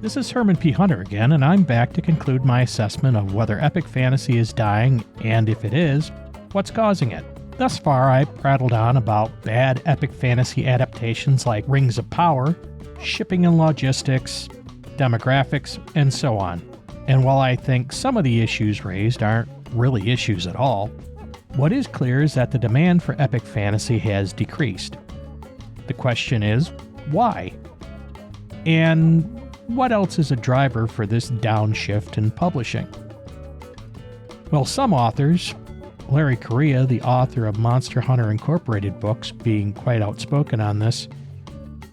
This is Herman P. Hunter again, and I'm back to conclude my assessment of whether epic fantasy is dying, and if it is, what's causing it. Thus far, I prattled on about bad epic fantasy adaptations like Rings of Power, shipping and logistics, demographics, and so on. And while I think some of the issues raised aren't really issues at all, what is clear is that the demand for epic fantasy has decreased. The question is, why? And what else is a driver for this downshift in publishing? Well, some authors, Larry Correia, the author of Monster Hunter Incorporated books, being quite outspoken on this,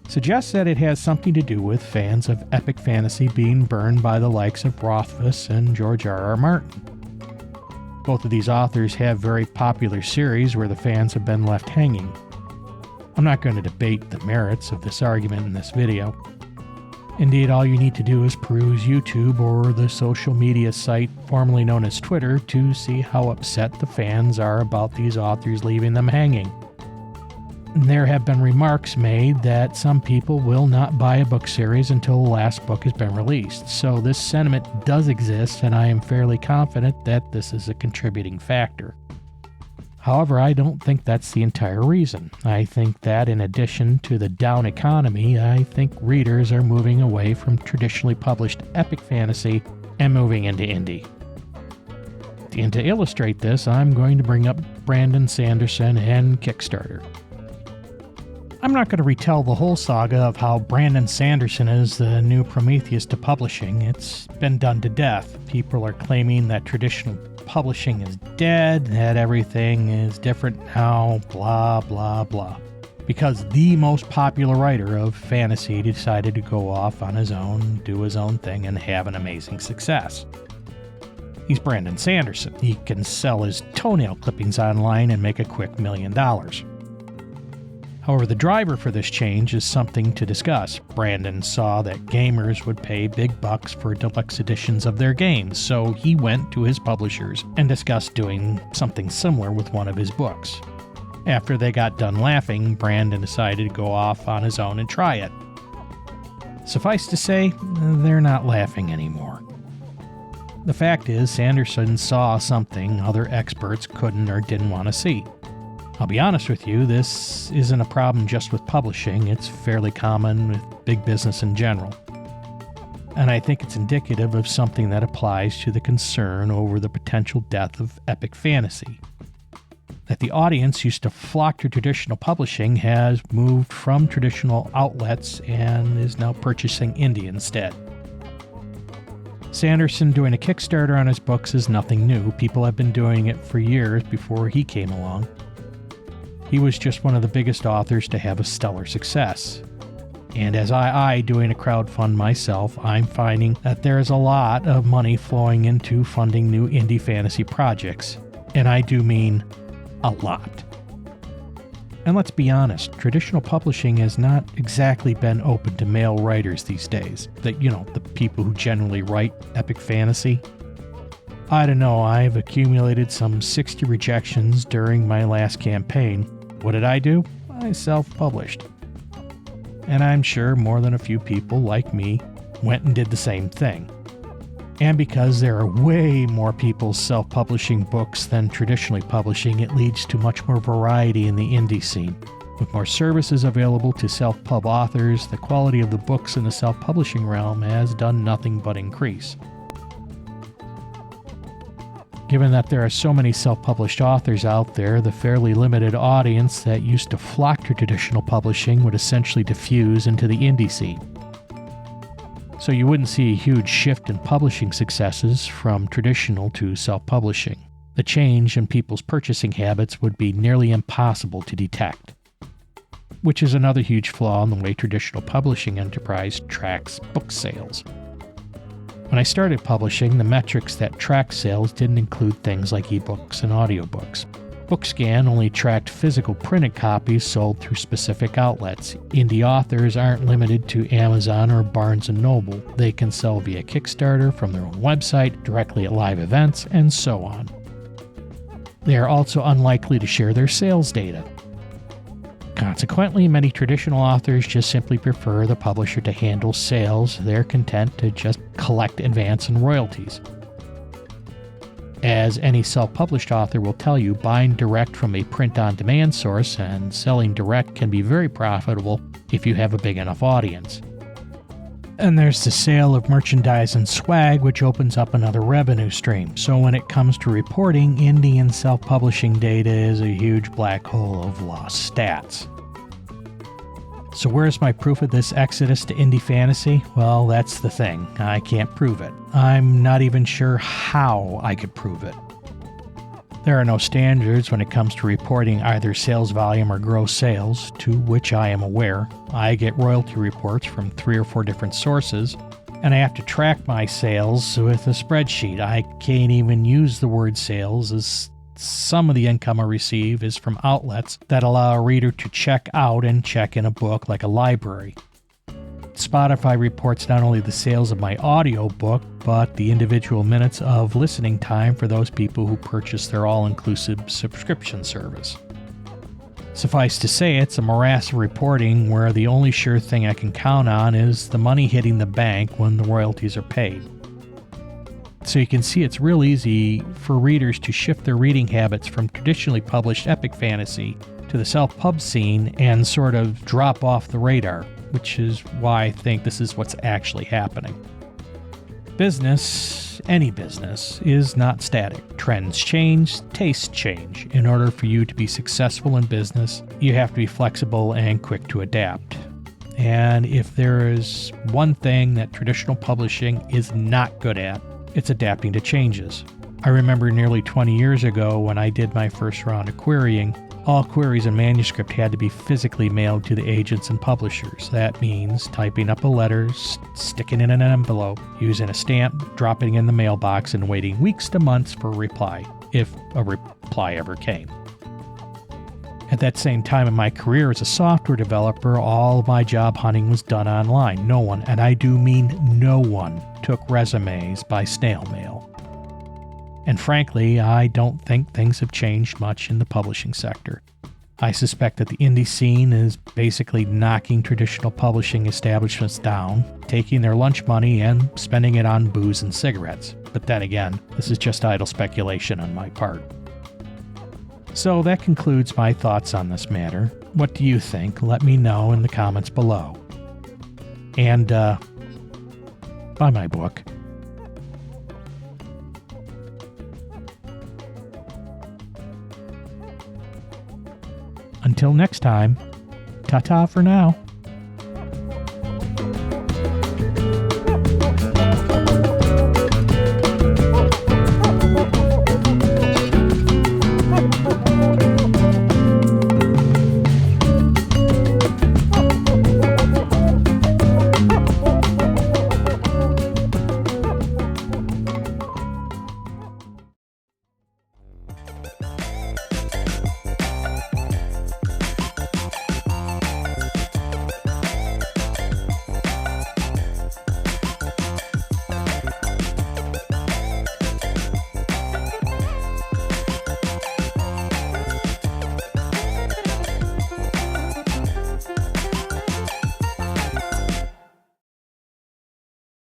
suggests that it has something to do with fans of epic fantasy being burned by the likes of Rothfuss and George R.R. Martin. Both of these authors have very popular series where the fans have been left hanging. I'm not going to debate the merits of this argument in this video. Indeed, all you need to do is peruse YouTube or the social media site formerly known as Twitter to see how upset the fans are about these authors leaving them hanging. There have been remarks made that some people will not buy a book series until the last book has been released, so this sentiment does exist, and I am fairly confident that this is a contributing factor. However, I don't think that's the entire reason. I think that in addition to the down economy, I think readers are moving away from traditionally published epic fantasy and moving into indie. And to illustrate this, I'm going to bring up Brandon Sanderson and Kickstarter. I'm not going to retell the whole saga of how Brandon Sanderson is the new Prometheus to publishing. It's been done to death. People are claiming that traditional publishing is dead, that everything is different now, blah, blah, blah. Because the most popular writer of fantasy decided to go off on his own, do his own thing, and have an amazing success. He's Brandon Sanderson. He can sell his toenail clippings online and make a quick $1 million. However, the driver for this change is something to discuss. Brandon saw that gamers would pay big bucks for deluxe editions of their games, so he went to his publishers and discussed doing something similar with one of his books. After they got done laughing, Brandon decided to go off on his own and try it. Suffice to say, they're not laughing anymore. The fact is, Sanderson saw something other experts couldn't or didn't want to see. I'll be honest with you, this isn't a problem just with publishing. It's fairly common with big business in general. And I think it's indicative of something that applies to the concern over the potential death of epic fantasy. That the audience used to flock to traditional publishing has moved from traditional outlets and is now purchasing indie instead. Sanderson doing a Kickstarter on his books is nothing new. People have been doing it for years before he came along. He was just one of the biggest authors to have a stellar success. And as I doing a crowdfund myself, I'm finding that there is a lot of money flowing into funding new indie fantasy projects. And I do mean a lot. And let's be honest, traditional publishing has not exactly been open to male writers these days. The people who generally write epic fantasy. I don't know, I've accumulated some 60 rejections during my last campaign. What did I do? I self-published. And I'm sure more than a few people like me went and did the same thing. And because there are way more people self-publishing books than traditionally publishing, it leads to much more variety in the indie scene. With more services available to self-pub authors, the quality of the books in the self-publishing realm has done nothing but increase. Given that there are so many self-published authors out there, the fairly limited audience that used to flock to traditional publishing would essentially diffuse into the indie scene. So you wouldn't see a huge shift in publishing successes from traditional to self-publishing. The change in people's purchasing habits would be nearly impossible to detect, which is another huge flaw in the way traditional publishing enterprise tracks book sales. When I started publishing, the metrics that tracked sales didn't include things like ebooks and audiobooks. BookScan only tracked physical printed copies sold through specific outlets. Indie authors aren't limited to Amazon or Barnes & Noble. They can sell via Kickstarter, from their own website, directly at live events, and so on. They are also unlikely to share their sales data. God, Consequently, many traditional authors just simply prefer the publisher to handle sales. They're content to just collect advance and royalties. As any self-published author will tell you, buying direct from a print-on-demand source and selling direct can be very profitable if you have a big enough audience. And there's the sale of merchandise and swag, which opens up another revenue stream. So when it comes to reporting, indie and self-publishing data is a huge black hole of lost stats. So where's my proof of this exodus to indie fantasy? Well, that's the thing. I can't prove it. I'm not even sure how I could prove it. There are no standards when it comes to reporting either sales volume or gross sales, to which I am aware. I get royalty reports from 3 or 4 different sources, and I have to track my sales with a spreadsheet. I can't even use the word sales, as some of the income I receive is from outlets that allow a reader to check out and check in a book like a library. Spotify reports not only the sales of my audio book, but the individual minutes of listening time for those people who purchase their all-inclusive subscription service. Suffice to say, it's a morass of reporting where the only sure thing I can count on is the money hitting the bank when the royalties are paid. So you can see it's real easy for readers to shift their reading habits from traditionally published epic fantasy to the self-pub scene and sort of drop off the radar, which is why I think this is what's actually happening. Business, any business, is not static. Trends change, tastes change. In order for you to be successful in business, you have to be flexible and quick to adapt. And if there is one thing that traditional publishing is not good at, it's adapting to changes. I remember nearly 20 years ago when I did my first round of querying, all queries and manuscript had to be physically mailed to the agents and publishers. That means typing up a letter, sticking it in an envelope, using a stamp, dropping it in the mailbox, and waiting weeks to months for a reply, if a reply ever came. At that same time in my career as a software developer, all of my job hunting was done online. No one, and I do mean no one, took resumes by snail mail. And frankly, I don't think things have changed much in the publishing sector. I suspect that the indie scene is basically knocking traditional publishing establishments down, taking their lunch money and spending it on booze and cigarettes. But then again, this is just idle speculation on my part. So that concludes my thoughts on this matter. What do you think? Let me know in the comments below. And, buy my book. Until next time, ta-ta for now.